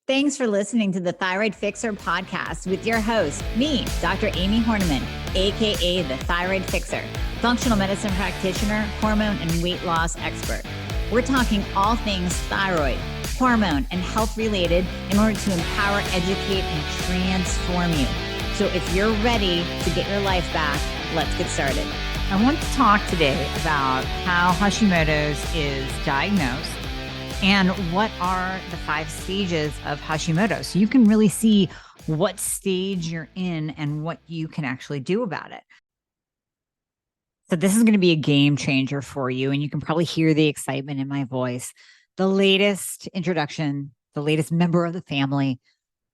Thanks for listening to the Thyroid Fixer podcast with your host, me, Dr. Amy Horniman, aka the Thyroid Fixer, functional medicine practitioner, hormone and weight loss expert. We're talking all things thyroid, hormone, and health related in order to empower, educate, and transform you. So if you're ready to get your life back, let's get started. I want to talk today about how Hashimoto's is diagnosed and what are the 5 stages of Hashimoto. So you can really see what stage you're in and what you can actually do about it. So this is going to be a game changer for you. And you can probably hear the excitement in my voice. The latest introduction, the latest member of the family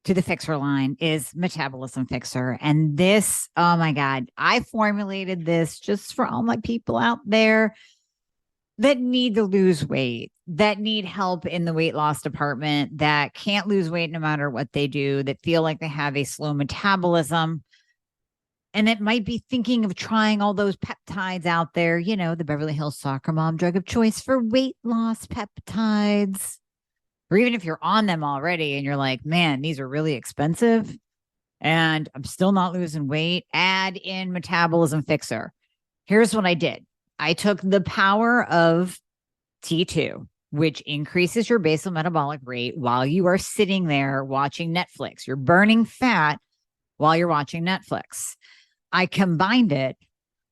to the Fixer line is Metabolism Fixer. And this, oh my God, I formulated this just for all my people out there that need to lose weight, that need help in the weight loss department, that can't lose weight no matter what they do, that feel like they have a slow metabolism, and that might be thinking of trying all those peptides out there, you know, the Beverly Hills soccer mom drug of choice for weight loss peptides. Or even if you're on them already and you're like, man, these are really expensive and I'm still not losing weight, add in Metabolism Fixer. Here's what I did. I took the power of T2, which increases your basal metabolic rate while you are sitting there watching Netflix. You're burning fat while you're watching Netflix. I combined it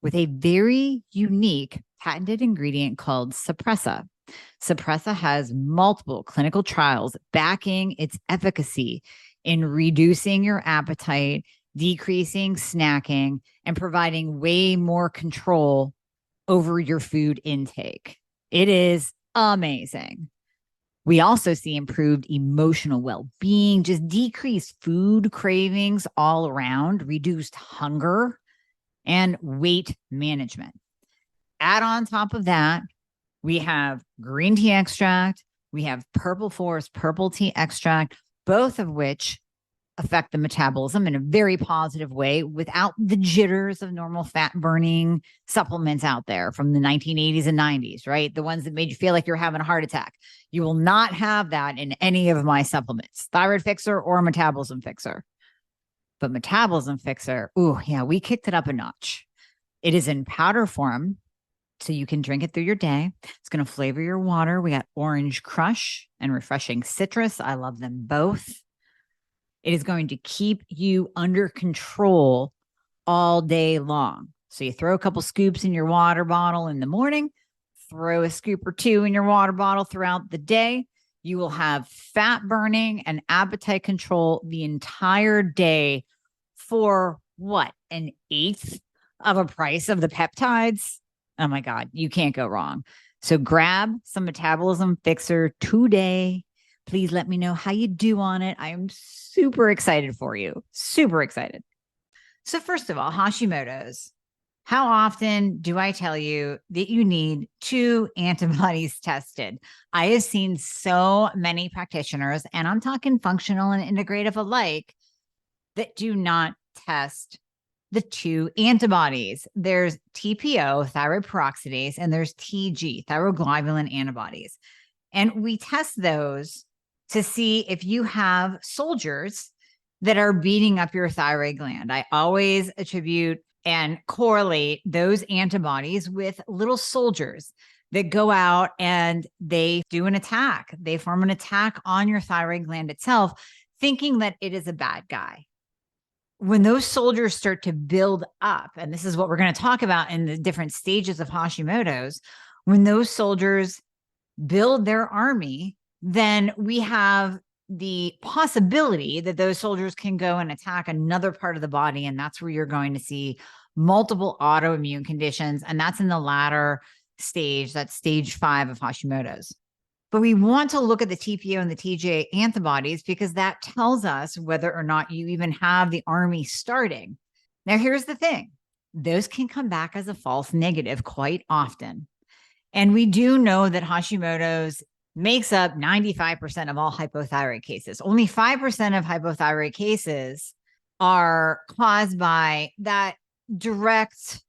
with a very unique patented ingredient called Suppressa. Suppressa has multiple clinical trials backing its efficacy in reducing your appetite, decreasing snacking, and providing way more control over your food intake. It is amazing. We also see improved emotional well-being, just decreased food cravings all around, reduced hunger, and weight management. Add on top of that, we have green tea extract, we have purple forest purple tea extract, both of which affect the metabolism in a very positive way without the jitters of normal fat burning supplements out there from the 1980s and 90s, right? The ones that made you feel like you're having a heart attack. You will not have that in any of my supplements, Thyroid Fixer or Metabolism Fixer. But Metabolism Fixer, ooh, yeah, we kicked it up a notch. It is in powder form, so you can drink it through your day. It's going to flavor your water. We got orange crush and refreshing citrus. I love them both. It is going to keep you under control all day long. So you throw a couple scoops in your water bottle in the morning, throw a scoop or 2 in your water bottle throughout the day. You will have fat burning and appetite control the entire day for what? An eighth of a price of the peptides? Oh my God, you can't go wrong. So grab some Metabolism Fixer today. Please let me know how you do on it. I am super excited for you. Super excited. So first of all, Hashimoto's. How often do I tell you that you need 2 antibodies tested? I have seen so many practitioners, and I'm talking functional and integrative alike, that do not test the 2 antibodies. There's TPO, thyroid peroxidase, and there's TG, thyroglobulin antibodies. And we test those to see if you have soldiers that are beating up your thyroid gland. I always attribute and correlate those antibodies with little soldiers that go out and they do an attack. They form an attack on your thyroid gland itself, thinking that it is a bad guy. When those soldiers start to build up, and this is what we're going to talk about in the different stages of Hashimoto's, when those soldiers build their army, then we have the possibility that those soldiers can go and attack another part of the body. And that's where you're going to see multiple autoimmune conditions. And that's in the latter stage, that's stage 5 of Hashimoto's. But we want to look at the TPO and the TJ antibodies because that tells us whether or not you even have the army starting. Now, here's the thing. Those can come back as a false negative quite often. And we do know that Hashimoto's makes up 95% of all hypothyroid cases. Only 5% of hypothyroid cases are caused by that direct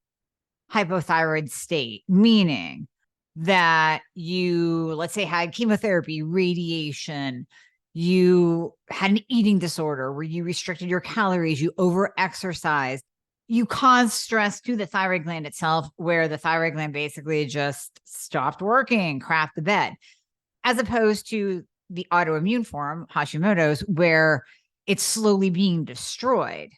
hypothyroid state, meaning that you, let's say, had chemotherapy, radiation, you had an eating disorder where you restricted your calories, you over-exercised, you caused stress to the thyroid gland itself, where the thyroid gland basically just stopped working, crapped the bed, as opposed to the autoimmune form, Hashimoto's, where it's slowly being destroyed.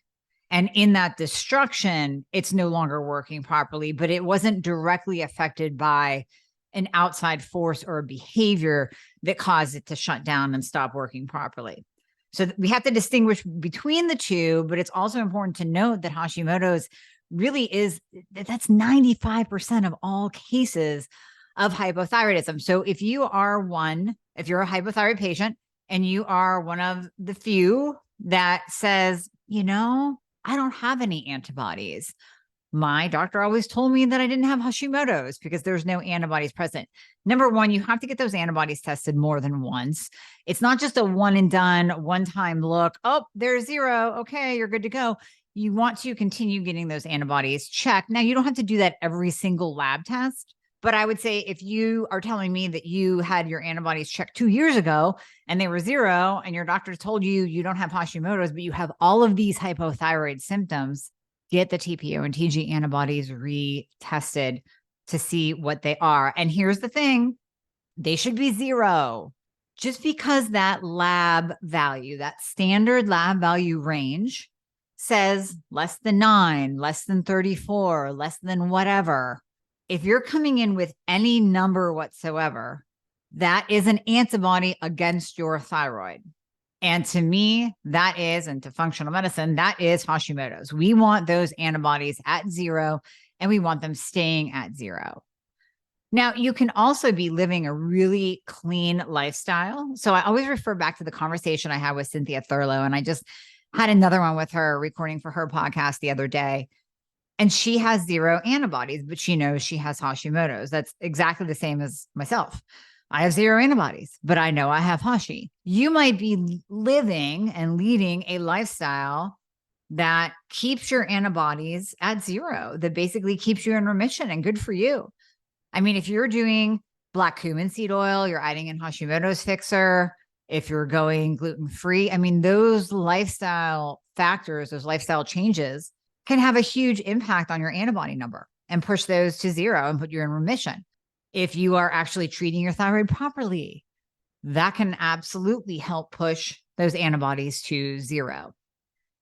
And in that destruction, it's no longer working properly, but it wasn't directly affected by an outside force or a behavior that caused it to shut down and stop working properly. So we have to distinguish between the two, but it's also important to note that Hashimoto's really that's 95% of all cases of hypothyroidism. So if you're a hypothyroid patient and you are one of the few that says, I don't have any antibodies. My doctor always told me that I didn't have Hashimoto's because there's no antibodies present. Number one, you have to get those antibodies tested more than once. It's not just a one and done, one-time look. Oh, there's 0. Okay, you're good to go. You want to continue getting those antibodies checked. Now, you don't have to do that every single lab test, but I would say if you are telling me that you had your antibodies checked 2 years ago and they were 0, and your doctor told you you don't have Hashimoto's, but you have all of these hypothyroid symptoms, get the TPO and TG antibodies retested to see what they are. And here's the thing, they should be 0. Just because that lab value, that standard lab value range says less than 9, less than 34, less than whatever, if you're coming in with any number whatsoever, that is an antibody against your thyroid. And to me, and to functional medicine, that is Hashimoto's. We want those antibodies at 0, and we want them staying at 0. Now, you can also be living a really clean lifestyle. So I always refer back to the conversation I had with Cynthia Thurlow, and I just had another one with her recording for her podcast the other day. And she has 0 antibodies, but she knows she has Hashimoto's. That's exactly the same as myself. I have 0 antibodies, but I know I have Hashi. You might be living and leading a lifestyle that keeps your antibodies at 0, that basically keeps you in remission, and good for you. I mean, if you're doing black cumin seed oil, you're adding in Hashimoto's fixer, if you're going gluten-free, I mean, those lifestyle factors, those lifestyle changes can have a huge impact on your antibody number and push those to 0 and put you in remission. If you are actually treating your thyroid properly, that can absolutely help push those antibodies to 0.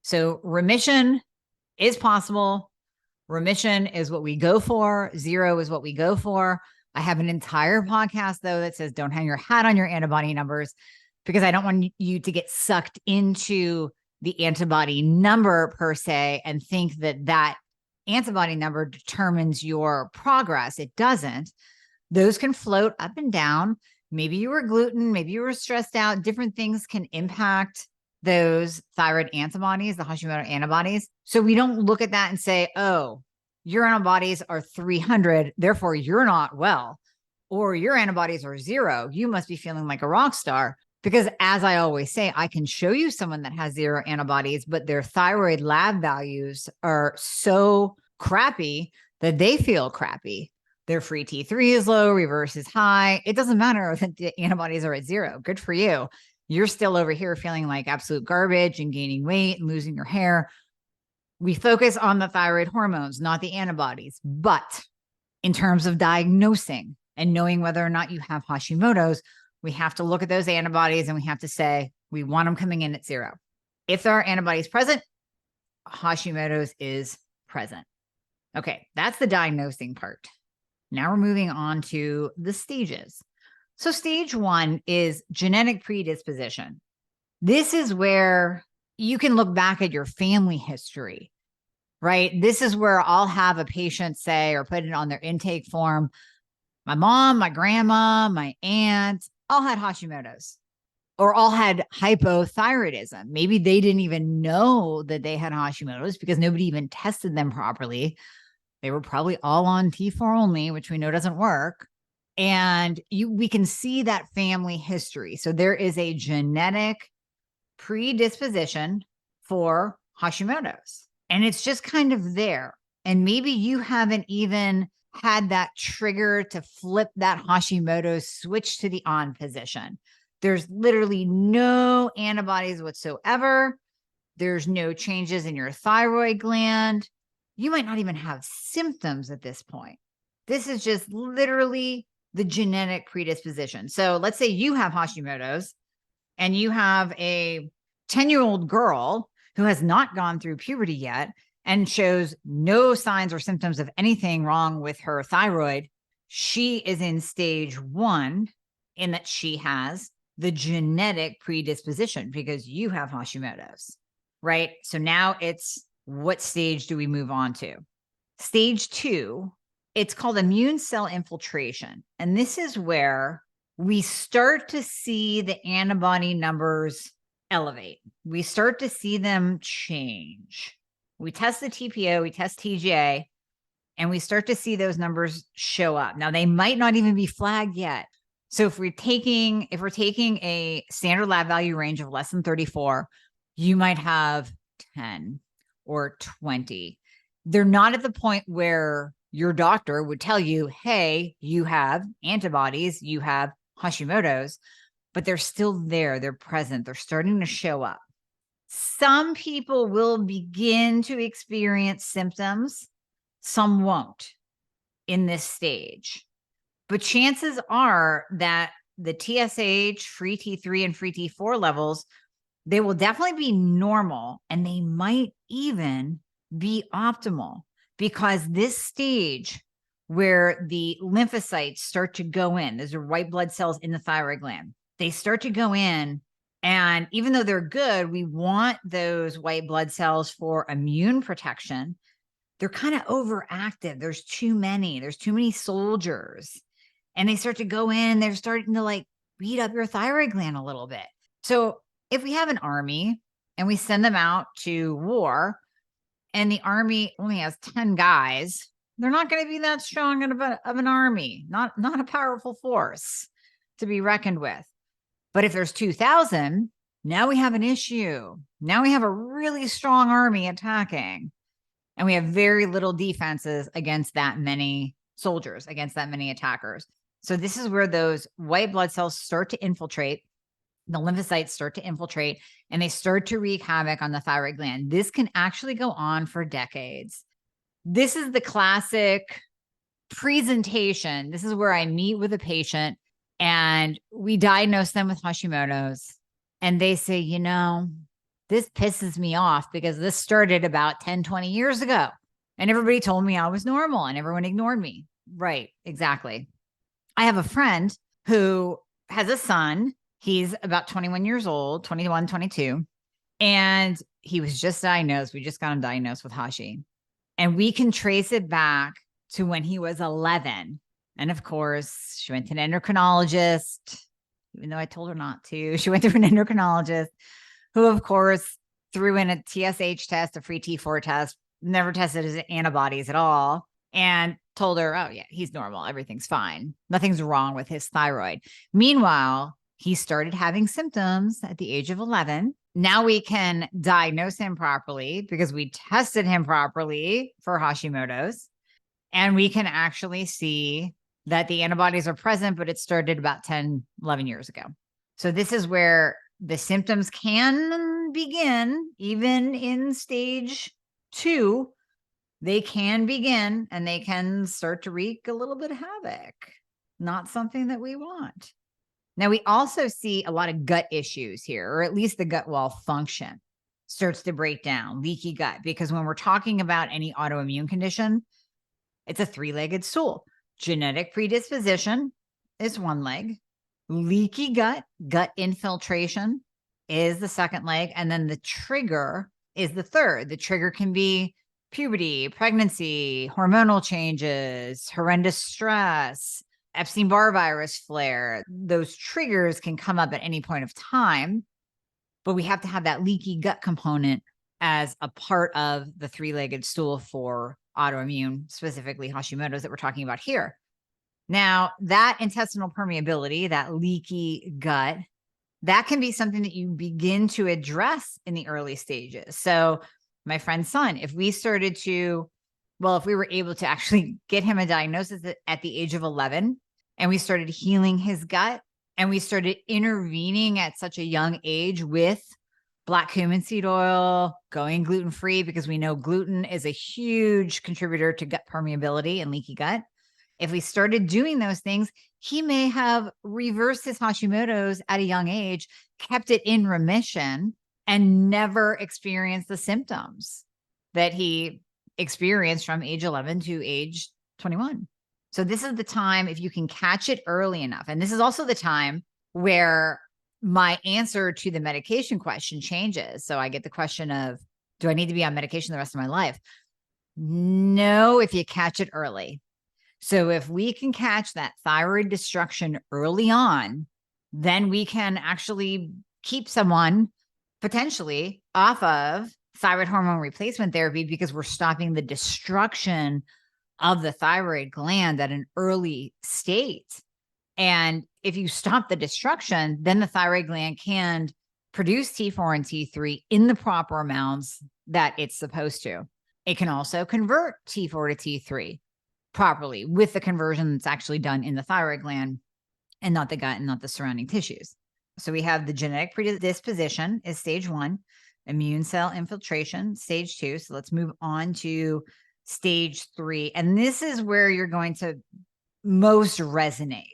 So remission is possible. Remission is what we go for. 0 is what we go for. I have an entire podcast, though, that says don't hang your hat on your antibody numbers, because I don't want you to get sucked into the antibody number per se and think that antibody number determines your progress. It doesn't. Those can float up and down. Maybe you were gluten, maybe you were stressed out. Different things can impact those thyroid antibodies, the Hashimoto antibodies. So we don't look at that and say, oh, your antibodies are 300, therefore you're not well, or your antibodies are 0. You must be feeling like a rock star. Because as I always say, I can show you someone that has 0 antibodies, but their thyroid lab values are so crappy that they feel crappy. Their free T3 is low, reverse is high. It doesn't matter that the antibodies are at 0. Good for you. You're still over here feeling like absolute garbage and gaining weight and losing your hair. We focus on the thyroid hormones, not the antibodies. But in terms of diagnosing and knowing whether or not you have Hashimoto's, we have to look at those antibodies and we have to say, we want them coming in at 0. If there are antibodies present, Hashimoto's is present. Okay, that's the diagnosing part. Now we're moving on to the stages. So stage 1 is genetic predisposition. This is where you can look back at your family history, right? This is where I'll have a patient say, or put it on their intake form, my mom, my grandma, my aunt, all had Hashimoto's, or all had hypothyroidism. Maybe they didn't even know that they had Hashimoto's because nobody even tested them properly. They were probably all on T4 only, which we know doesn't work. And we can see that family history. So there is a genetic predisposition for Hashimoto's, and it's just kind of there. And maybe you haven't even had that trigger to flip that Hashimoto's switch to the on position. There's literally no antibodies whatsoever. There's no changes in your thyroid gland. You might not even have symptoms at this point. This is just literally the genetic predisposition. So let's say you have Hashimoto's and you have a 10-year-old girl who has not gone through puberty yet and shows no signs or symptoms of anything wrong with her thyroid. She is in stage 1 in that she has the genetic predisposition because you have Hashimoto's, right? So now it's, what stage do we move on to? Stage 2, it's called immune cell infiltration. And this is where we start to see the antibody numbers elevate. We start to see them change. We test the TPO, we test TGA, and we start to see those numbers show up. Now, they might not even be flagged yet. So if we're taking a standard lab value range of less than 34, you might have 10 or 20. They're not at the point where your doctor would tell you, hey, you have antibodies, you have Hashimoto's, but they're still there. They're present. They're starting to show up. Some people will begin to experience symptoms. Some won't in this stage. But chances are that the TSH, free T3, and free T4 levels, they will definitely be normal, and they might even be optimal, because this stage where the lymphocytes start to go in, those are white blood cells in the thyroid gland, they start to go in, and even though they're good, we want those white blood cells for immune protection. They're kind of overactive. There's too many soldiers. And they start to go in, they're starting to like beat up your thyroid gland a little bit. So if we have an army and we send them out to war, and the army only has 10 guys, they're not going to be that strong of an army, not a powerful force to be reckoned with. But if there's 2,000, now we have an issue. Now we have a really strong army attacking, and we have very little defenses against that many soldiers, against that many attackers. So this is where those white blood cells start to infiltrate, the lymphocytes start to infiltrate, and they start to wreak havoc on the thyroid gland. This can actually go on for decades. This is the classic presentation. This is where I meet with a patient and we diagnose them with Hashimoto's, and they say, this pisses me off because this started about 10, 20 years ago. And everybody told me I was normal and everyone ignored me. Right, exactly. I have a friend who has a son. He's about 21 years old, 21, 22. And he was just diagnosed. We just got him diagnosed with Hashi. And we can trace it back to when he was 11. And of course, she went to an endocrinologist, even though I told her not to. She went to an endocrinologist who, of course, threw in a TSH test, a free T4 test, never tested his antibodies at all, and told her, oh, yeah, he's normal. Everything's fine. Nothing's wrong with his thyroid. Meanwhile, he started having symptoms at the age of 11. Now we can diagnose him properly because we tested him properly for Hashimoto's, and we can actually see that the antibodies are present, but it started about 10, 11 years ago. So this is where the symptoms can begin, even in stage 2. They can begin and they can start to wreak a little bit of havoc. Not something that we want. Now, we also see a lot of gut issues here, or at least the gut wall function starts to break down, leaky gut, because when we're talking about any autoimmune condition, it's a 3-legged stool. Genetic predisposition is one leg. Leaky gut, gut infiltration is the second leg. And then the trigger is the third. The trigger can be puberty, pregnancy, hormonal changes, horrendous stress, Epstein-Barr virus flare. Those triggers can come up at any point of time, but we have to have that leaky gut component as a part of the 3-legged stool for autoimmune, specifically Hashimoto's that we're talking about here. Now, that intestinal permeability, that leaky gut, that can be something that you begin to address in the early stages. So my friend's son, if we were able to actually get him a diagnosis at the age of 11, and we started healing his gut, and we started intervening at such a young age with black cumin seed oil, going gluten-free, because we know gluten is a huge contributor to gut permeability and leaky gut. If we started doing those things, he may have reversed his Hashimoto's at a young age, kept it in remission, and never experienced the symptoms that he experienced from age 11 to age 21. So this is the time, if you can catch it early enough. And this is also the time where my answer to the medication question changes. So I get the question of, do I need to be on medication the rest of my life? No, if you catch it early. So if we can catch that thyroid destruction early on, then we can actually keep someone potentially off of thyroid hormone replacement therapy, because we're stopping the destruction of the thyroid gland at an early state. And if you stop the destruction, then the thyroid gland can produce T4 and T3 in the proper amounts that it's supposed to. It can also convert T4 to T3 properly with the conversion that's actually done in the thyroid gland and not the gut and not the surrounding tissues. So we have the genetic predisposition is stage 1, immune cell infiltration, stage 2. So let's move on to stage 3. And this is where you're going to most resonate.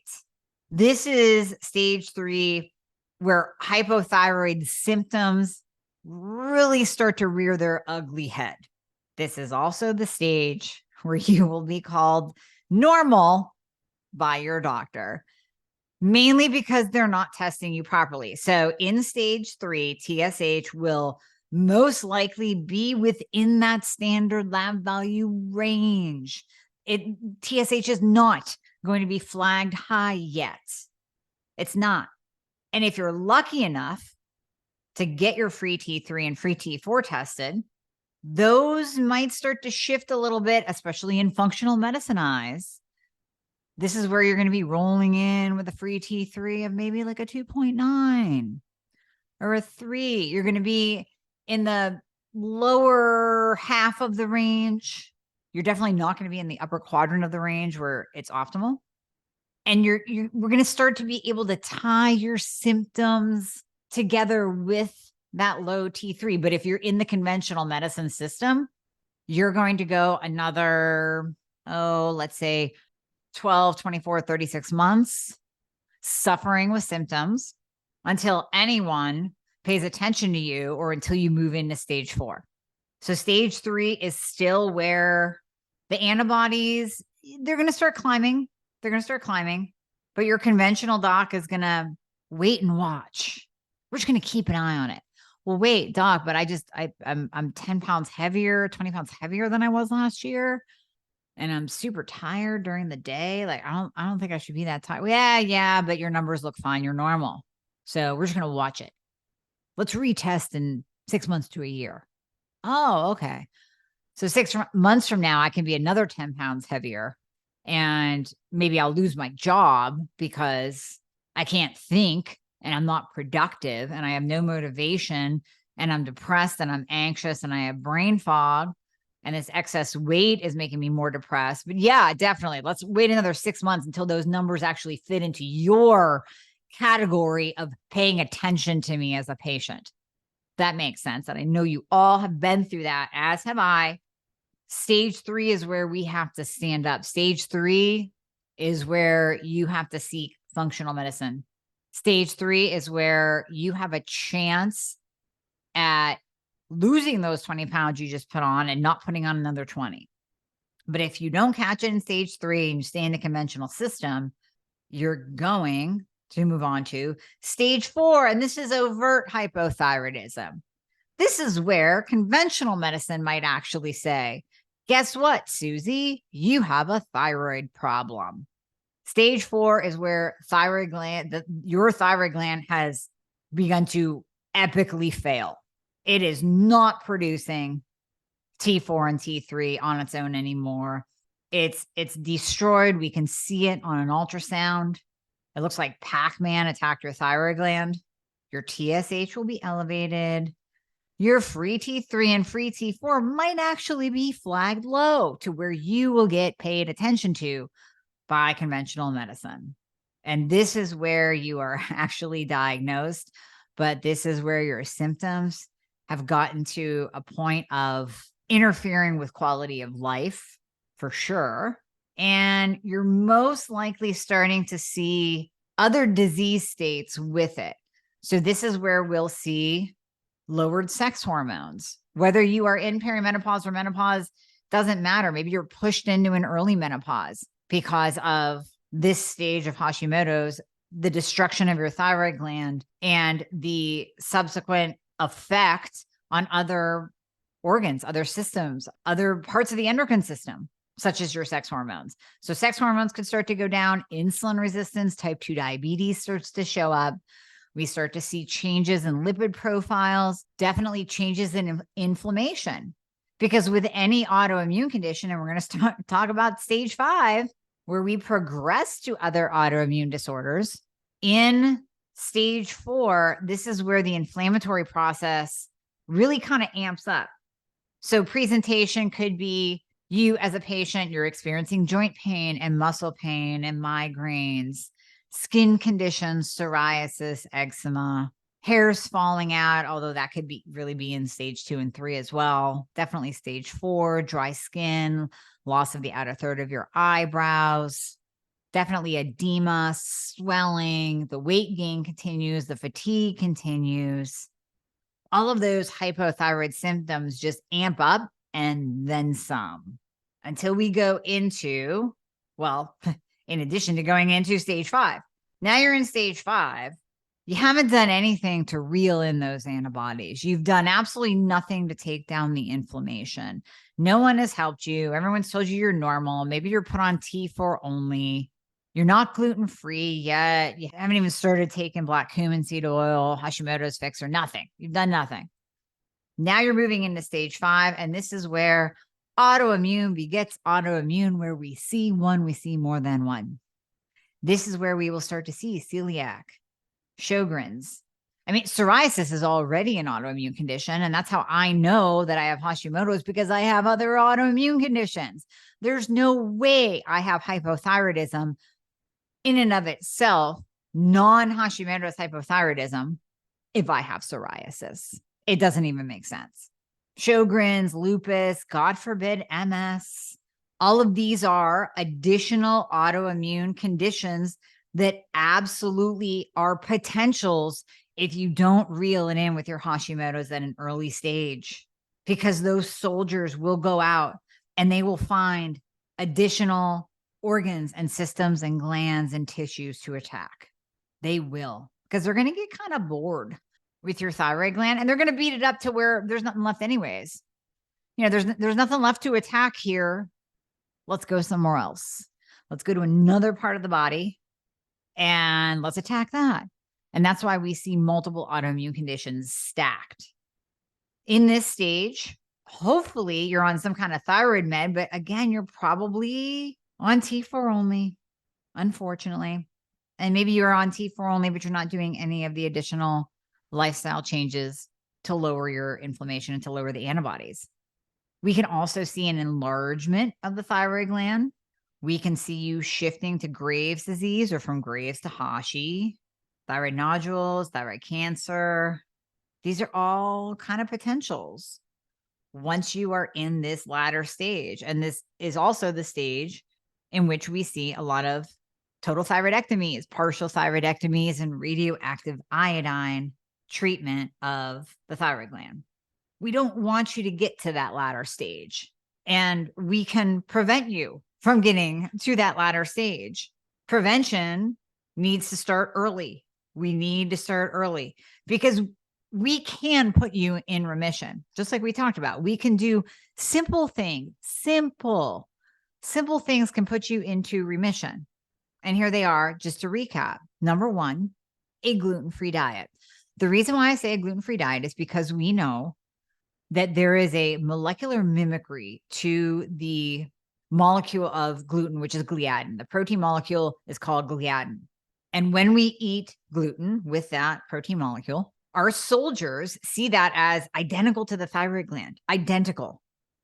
This is stage 3, where hypothyroid symptoms really start to rear their ugly head. This is also the stage where you will be called normal by your doctor, mainly because they're not testing you properly. So in stage 3, TSH will most likely be within that standard lab value range. TSH is not going to be flagged high yet. It's not. And if you're lucky enough to get your free T3 and free T4 tested, those might start to shift a little bit, especially in functional medicine eyes. This is where you're going to be rolling in with a free T3 of maybe like a 2.9 or a 3. You're going to be in the lower half of the range. You're definitely not going to be in the upper quadrant of the range where it's optimal. And we're going to start to be able to tie your symptoms together with that low T3. But if you're in the conventional medicine system, you're going to go another, let's say 12, 24, 36 months suffering with symptoms until anyone pays attention to you or until you move into stage 4. So stage 3 is still where the antibodies, they're going to start climbing. They're going to start climbing, but your conventional doc is going to wait and watch. We're just going to keep an eye on it. Well, wait, doc, but I'm 10 pounds heavier, 20 pounds heavier than I was last year. And I'm super tired during the day. Like, I don't think I should be that tired. Well, yeah, but your numbers look fine. You're normal. So we're just going to watch it. Let's retest in 6 months to a year. Oh, okay. So 6 months from now, I can be another 10 pounds heavier. And maybe I'll lose my job because I can't think and I'm not productive and I have no motivation and I'm depressed and I'm anxious and I have brain fog and this excess weight is making me more depressed. But yeah, definitely. Let's wait another 6 months until those numbers actually fit into your category of paying attention to me as a patient. That makes sense. And I know you all have been through that, as have I. Stage 3 is where we have to stand up. Stage 3 is where you have to seek functional medicine. Stage 3 is where you have a chance at losing those 20 pounds you just put on and not putting on another 20. But if you don't catch it in stage 3 and you stay in the conventional system, you're going to move on to stage 4. And this is overt hypothyroidism. This is where conventional medicine might actually say, guess what, Susie? You have a thyroid problem. Stage 4 is where your thyroid gland has begun to epically fail. It is not producing T4 and T3 on its own anymore. It's destroyed. We can see it on an ultrasound. It looks like Pac-Man attacked your thyroid gland. Your TSH will be elevated. Your free T3 and free T4 might actually be flagged low to where you will get paid attention to by conventional medicine. And this is where you are actually diagnosed, but this is where your symptoms have gotten to a point of interfering with quality of life for sure. And you're most likely starting to see other disease states with it. So this is where we'll see lowered sex hormones. Whether you are in perimenopause or menopause, doesn't matter. Maybe you're pushed into an early menopause because of this stage of Hashimoto's, the destruction of your thyroid gland and the subsequent effect on other organs, other systems, other parts of the endocrine system, such as your sex hormones. So sex hormones could start to go down. Insulin resistance, type 2 diabetes starts to show up. We start to see changes in lipid profiles, definitely changes in inflammation. Because with any autoimmune condition, and we're going to talk about stage 5, where we progress to other autoimmune disorders, in stage 4, this is where the inflammatory process really kind of amps up. So presentation could be you as a patient, you're experiencing joint pain and muscle pain and migraines, skin conditions, psoriasis, eczema, hairs falling out, although that could really be in stage 2 and 3 as well. Definitely stage 4, dry skin, loss of the outer third of your eyebrows, definitely edema, swelling, the weight gain continues, the fatigue continues. All of those hypothyroid symptoms just amp up and then some until we go into, well, in addition to going into stage 5. Now you're in stage 5. You haven't done anything to reel in those antibodies. You've done absolutely nothing to take down the inflammation. No one has helped you. Everyone's told you you're normal. Maybe you're put on T4 only. You're not gluten-free yet. You haven't even started taking black cumin seed oil, Hashimoto's fix, or nothing. You've done nothing. Now you're moving into stage 5, and this is where autoimmune begets autoimmune, where we see one, we see more than one. This is where we will start to see celiac, Sjogren's. I mean, psoriasis is already an autoimmune condition, and that's how I know that I have Hashimoto's, because I have other autoimmune conditions. There's no way I have hypothyroidism in and of itself, non-Hashimoto's hypothyroidism, if I have psoriasis. It doesn't even make sense. Sjogren's, lupus, God forbid, MS. All of these are additional autoimmune conditions that absolutely are potentials if you don't reel it in with your Hashimoto's at an early stage, because those soldiers will go out and they will find additional organs and systems and glands and tissues to attack. They will, because they're going to get kind of bored with your thyroid gland, and they're going to beat it up to where there's nothing left anyways. You know, there's nothing left to attack here. Let's go somewhere else. Let's go to another part of the body and let's attack that. And that's why we see multiple autoimmune conditions stacked. In this stage, hopefully you're on some kind of thyroid med, but again, you're probably on T4 only, unfortunately. And maybe you're on T4 only, but you're not doing any of the additional lifestyle changes to lower your inflammation and to lower the antibodies. We can also see an enlargement of the thyroid gland. We can see you shifting to Graves' disease, or from Graves to Hashi, thyroid nodules, thyroid cancer. These are all kind of potentials once you are in this latter stage. And this is also the stage in which we see a lot of total thyroidectomies, partial thyroidectomies, and radioactive iodine treatment of the thyroid gland. We don't want you to get to that latter stage, and we can prevent you from getting to that latter stage. Prevention needs to start early. We need to start early, because we can put you in remission. Just like we talked about, we can do simple things. Simple things can put you into remission. And here they are, just to recap. Number 1, a gluten-free diet. The reason why I say a gluten-free diet is because we know that there is a molecular mimicry to the molecule of gluten, which is gliadin. The protein molecule is called gliadin. And when we eat gluten with that protein molecule, our soldiers see that as identical to the thyroid gland, identical.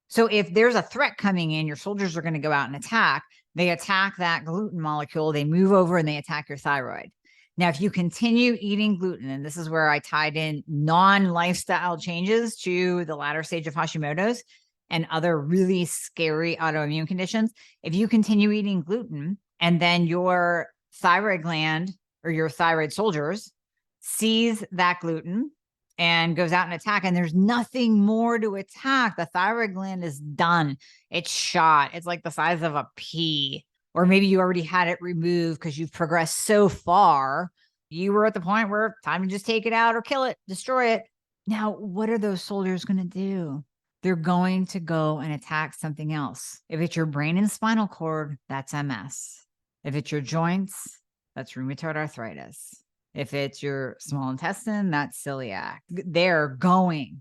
So if there's a threat coming in, your soldiers are going to go out and attack. They attack that gluten molecule. They move over and they attack your thyroid. Now, if you continue eating gluten, and this is where I tied in non-lifestyle changes to the latter stage of Hashimoto's and other really scary autoimmune conditions, if you continue eating gluten and then your thyroid gland or your thyroid soldiers sees that gluten and goes out and attack, and there's nothing more to attack, the thyroid gland is done. It's shot. It's like the size of a pea. Or maybe you already had it removed because you've progressed so far. You were at the point where time to just take it out or kill it, destroy it. Now, what are those soldiers going to do? They're going to go and attack something else. If it's your brain and spinal cord, that's MS. If it's your joints, that's rheumatoid arthritis. If it's your small intestine, that's celiac. They're going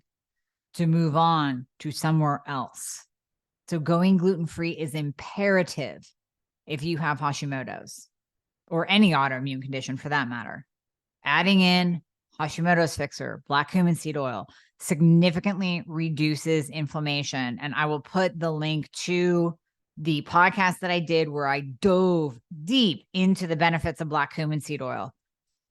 to move on to somewhere else. So going gluten-free is imperative if you have Hashimoto's or any autoimmune condition for that matter. Adding in Hashimoto's fixer, black cumin seed oil, significantly reduces inflammation. And I will put the link to the podcast that I did where I dove deep into the benefits of black cumin seed oil.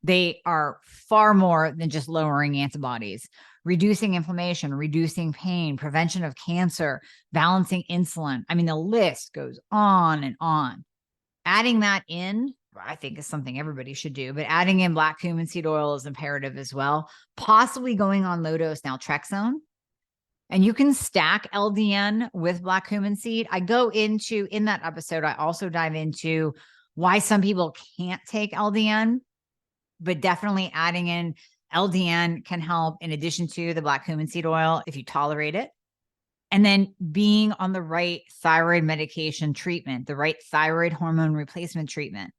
They are far more than just lowering antibodies, reducing inflammation, reducing pain, prevention of cancer, balancing insulin. I mean, the list goes on and on. Adding that in, I think, is something everybody should do, but adding in black cumin seed oil is imperative as well. Possibly going on low-dose naltrexone. And you can stack LDN with black cumin seed. I go into, in that episode, I also dive into why some people can't take LDN, but definitely adding in LDN can help in addition to the black cumin seed oil if you tolerate it. And then being on the right thyroid medication treatment, the right thyroid hormone replacement treatment.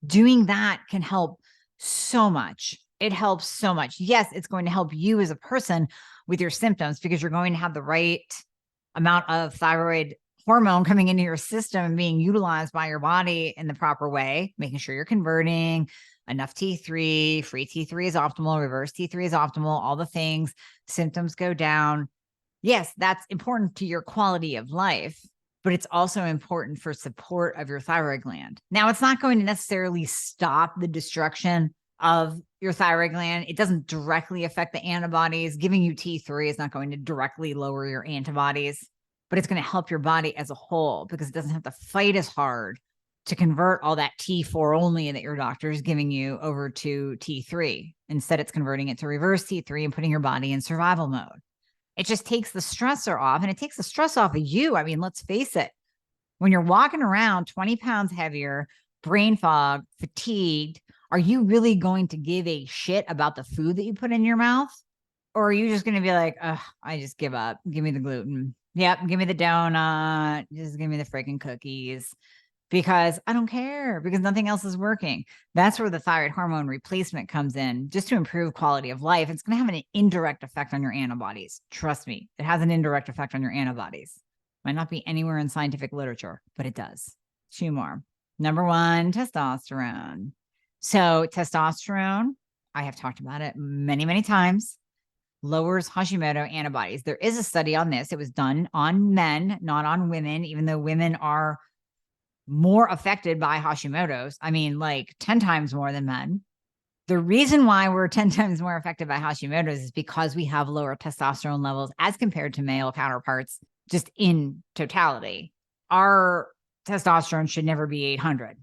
Doing that can help so much. It helps so much. Yes, it's going to help you as a person with your symptoms because you're going to have the right amount of thyroid hormone coming into your system and being utilized by your body in the proper way, making sure you're converting enough T3, free T3 is optimal, reverse T3 is optimal, all the things, symptoms go down. Yes, that's important to your quality of life, but it's also important for support of your thyroid gland. Now, it's not going to necessarily stop the destruction of your thyroid gland. It doesn't directly affect the antibodies. Giving you T3 is not going to directly lower your antibodies, but it's going to help your body as a whole because it doesn't have to fight as hard to convert all that T4 only that your doctor is giving you over to T3. Instead, it's converting it to reverse T3 and putting your body in survival mode. It just takes the stressor off, and it takes the stress off of you. I mean, let's face it. When you're walking around 20 pounds heavier, brain fog, fatigued, are you really going to give a shit about the food that you put in your mouth? Or are you just going to be like, I just give up. Give me the gluten. Yep. Give me the donut. Just give me the freaking cookies. Because I don't care, because nothing else is working. That's where the thyroid hormone replacement comes in, just to improve quality of life. It's going to have an indirect effect on your antibodies. Trust me, it has an indirect effect on your antibodies. Might not be anywhere in scientific literature, but it does. Two more. Number one, testosterone. So testosterone, I have talked about it many, many times, lowers Hashimoto antibodies. There is a study on this. It was done on men, not on women, even though women are more affected by Hashimoto's. I mean, like 10 times more than men. The reason why we're 10 times more affected by Hashimoto's is because we have lower testosterone levels as compared to male counterparts, just in totality. Our testosterone should never be 800.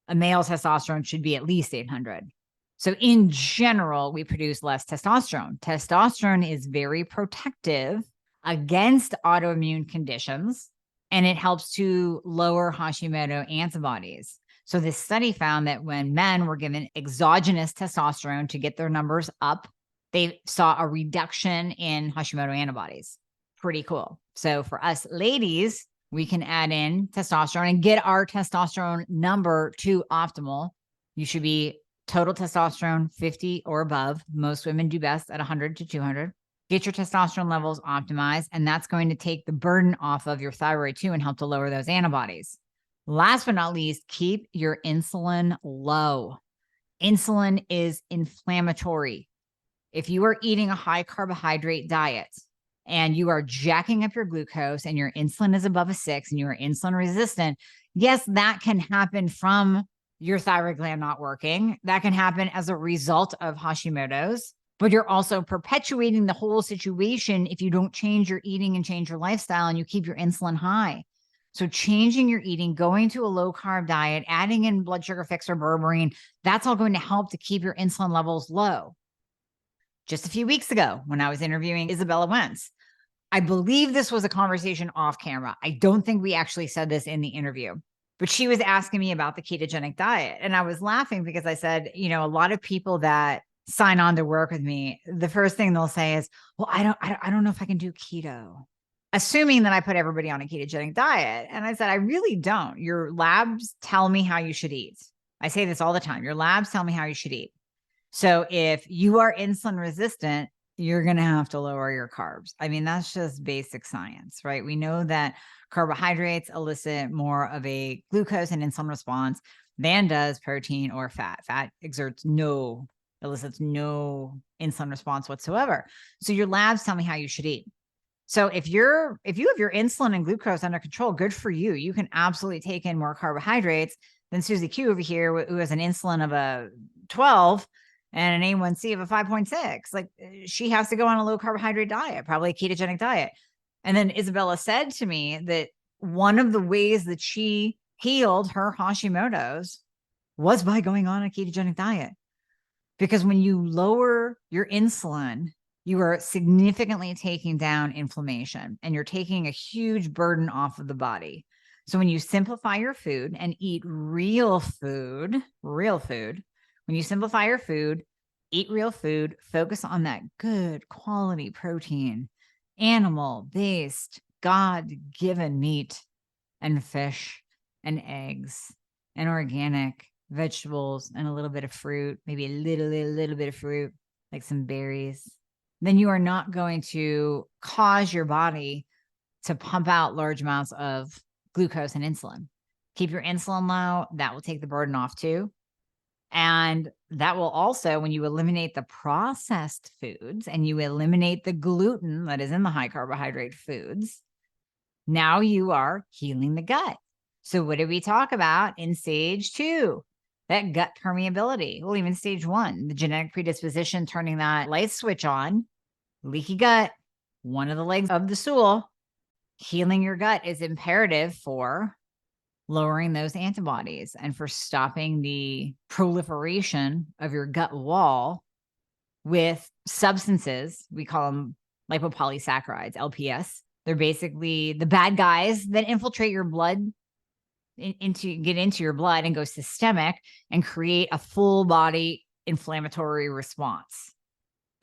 A male's testosterone should be at least 800. So in general, we produce less testosterone. Testosterone is very protective against autoimmune conditions, and it helps to lower Hashimoto antibodies. So this study found that when men were given exogenous testosterone to get their numbers up, they saw a reduction in Hashimoto antibodies. Pretty cool. So for us ladies, we can add in testosterone and get our testosterone number to optimal. You should be total testosterone 50 or above. Most women do best at 100 to 200. Get your testosterone levels optimized, and that's going to take the burden off of your thyroid too and help to lower those antibodies. Last but not least, keep your insulin low. Insulin is inflammatory. If you are eating a high carbohydrate diet and you are jacking up your glucose and your insulin is above a 6 and you are insulin resistant, Yes, that can happen from your thyroid gland not working. That can happen as a result of Hashimoto's, but you're also perpetuating the whole situation if you don't change your eating and change your lifestyle and you keep your insulin high. So changing your eating, going to a low carb diet, adding in blood sugar fixer berberine, that's all going to help to keep your insulin levels low. Just a few weeks ago, when I was interviewing Isabella Wentz, I believe this was a conversation off camera. I don't think we actually said this in the interview, but she was asking me about the ketogenic diet. And I was laughing because I said, a lot of people that sign on to work with me, the first thing they'll say is, well, I don't know if I can do keto, assuming that I put everybody on a ketogenic diet. And I said, I really don't. Your labs tell me how you should eat. I say this all the time. Your labs tell me how you should eat. So if you are insulin resistant, you're going to have to lower your carbs. I mean, that's just basic science, right? We know that carbohydrates elicit more of a glucose and insulin response than does protein or fat. Fat elicits no insulin response whatsoever. So your labs tell me how you should eat. So if you have your insulin and glucose under control, good for you. You can absolutely take in more carbohydrates than Susie Q over here, who has an insulin of a 12 and an A1C of a 5.6. Like, she has to go on a low carbohydrate diet, probably a ketogenic diet. And then Isabella said to me that one of the ways that she healed her Hashimoto's was by going on a ketogenic diet. Because when you lower your insulin, you are significantly taking down inflammation and you're taking a huge burden off of the body. So when you simplify your food and eat real food, when you simplify your food, eat real food, focus on that good quality protein, animal-based, God-given meat and fish and eggs and organic vegetables and a little bit of fruit, maybe a little bit of fruit, like some berries, then you are not going to cause your body to pump out large amounts of glucose and insulin. Keep your insulin low. That will take the burden off too. And that will also, when you eliminate the processed foods and you eliminate the gluten that is in the high carbohydrate foods, now you are healing the gut. So what did we talk about in stage 2? That gut permeability. Well, even stage 1, the genetic predisposition, turning that light switch on, leaky gut, one of the legs of the stool. Healing your gut is imperative for lowering those antibodies and for stopping the proliferation of your gut wall with substances. We call them lipopolysaccharides, LPS. They're basically the bad guys that infiltrate your blood, get into your blood and go systemic and create a full body inflammatory response.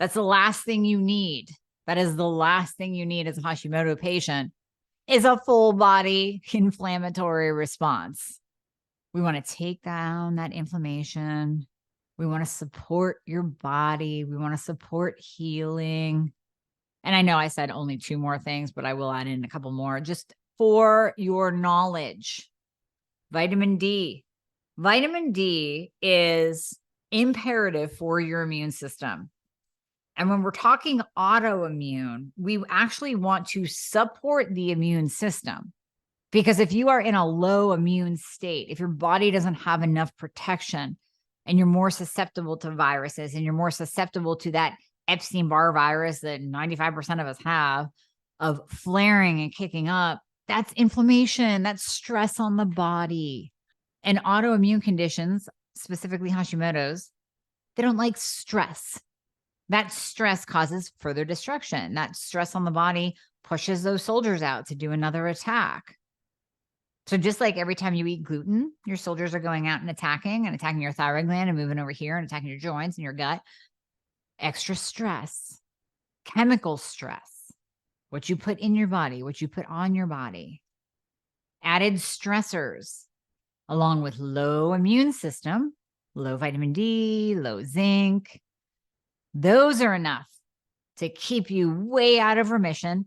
That's the last thing you need. That is the last thing you need as a Hashimoto patient, is a full body inflammatory response. We want to take down that inflammation. We want to support your body. We want to support healing. And I know I said only 2 more things, but I will add in a couple more just for your knowledge. Vitamin D. Vitamin D is imperative for your immune system. And when we're talking autoimmune, we actually want to support the immune system. Because if you are in a low immune state, if your body doesn't have enough protection and you're more susceptible to viruses and you're more susceptible to that Epstein-Barr virus that 95% of us have, of flaring and kicking up, that's inflammation, that's stress on the body. And autoimmune conditions, specifically Hashimoto's, they don't like stress. That stress causes further destruction. That stress on the body pushes those soldiers out to do another attack. So just like every time you eat gluten, your soldiers are going out and attacking your thyroid gland and moving over here and attacking your joints and your gut. Extra stress, chemical stress, what you put in your body, what you put on your body, added stressors, along with low immune system, low vitamin D, low zinc. Those are enough to keep you way out of remission,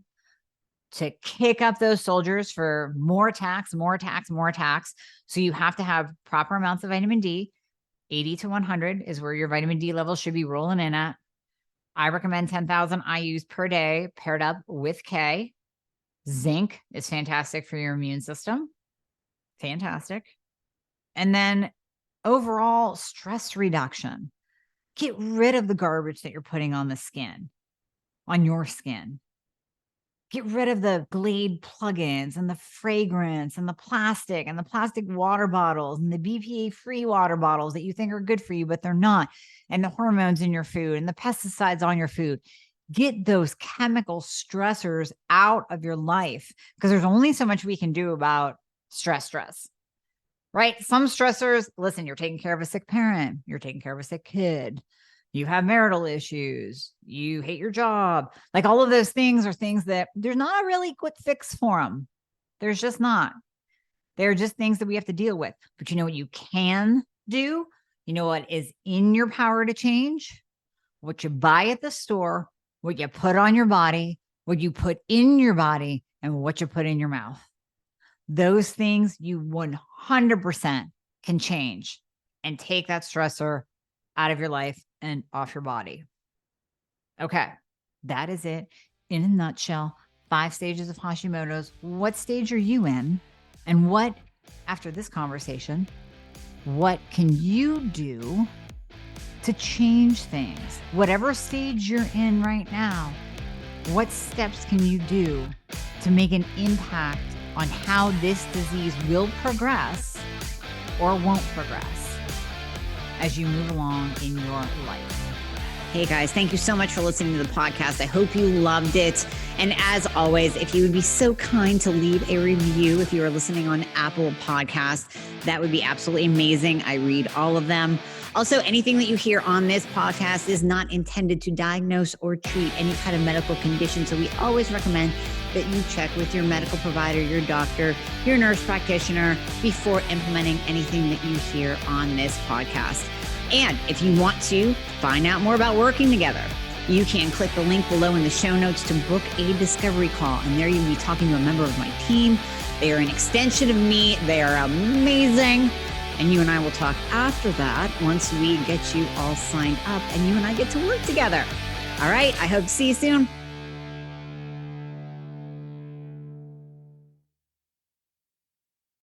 to kick up those soldiers for more attacks. So you have to have proper amounts of vitamin D. 80 to 100 is where your vitamin D level should be rolling in at. I recommend 10,000 IUs per day paired up with K. Zinc is fantastic for your immune system. Fantastic. And then overall stress reduction. Get rid of the garbage that you're putting on the skin, on your skin. Get rid of the Glade plugins and the fragrance and the plastic water bottles and the BPA-free water bottles that you think are good for you, but they're not. And the hormones in your food and the pesticides on your food. Get those chemical stressors out of your life, because there's only so much we can do about stress, right? Some stressors, listen, you're taking care of a sick parent, you're taking care of a sick kid, you have marital issues, you hate your job. Like all of those things are things that there's not a really quick fix for them. There's just not. They're just things that we have to deal with. But you know what you can do? You know what is in your power to change? What you buy at the store, what you put on your body, what you put in your body, and what you put in your mouth. Those things you 100% can change and take that stressor out of your life and off your body. Okay, that is it in a nutshell. 5 stages of Hashimoto's. What stage are you in? And what, after this conversation, what can you do to change things? Whatever stage you're in right now, what steps can you do to make an impact on how this disease will progress or won't progress as you move along in your life? Hey guys, thank you so much for listening to the podcast. I hope you loved it. And as always, if you would be so kind to leave a review if you are listening on Apple Podcasts, that would be absolutely amazing. I read all of them. Also, anything that you hear on this podcast is not intended to diagnose or treat any kind of medical condition. So we always recommend that you check with your medical provider, your doctor, your nurse practitioner before implementing anything that you hear on this podcast. And if you want to find out more about working together, you can click the link below in the show notes to book a discovery call. And there you'll be talking to a member of my team. They are an extension of me. They are amazing. And you and I will talk after that once we get you all signed up and you and I get to work together. All right. I hope to see you soon.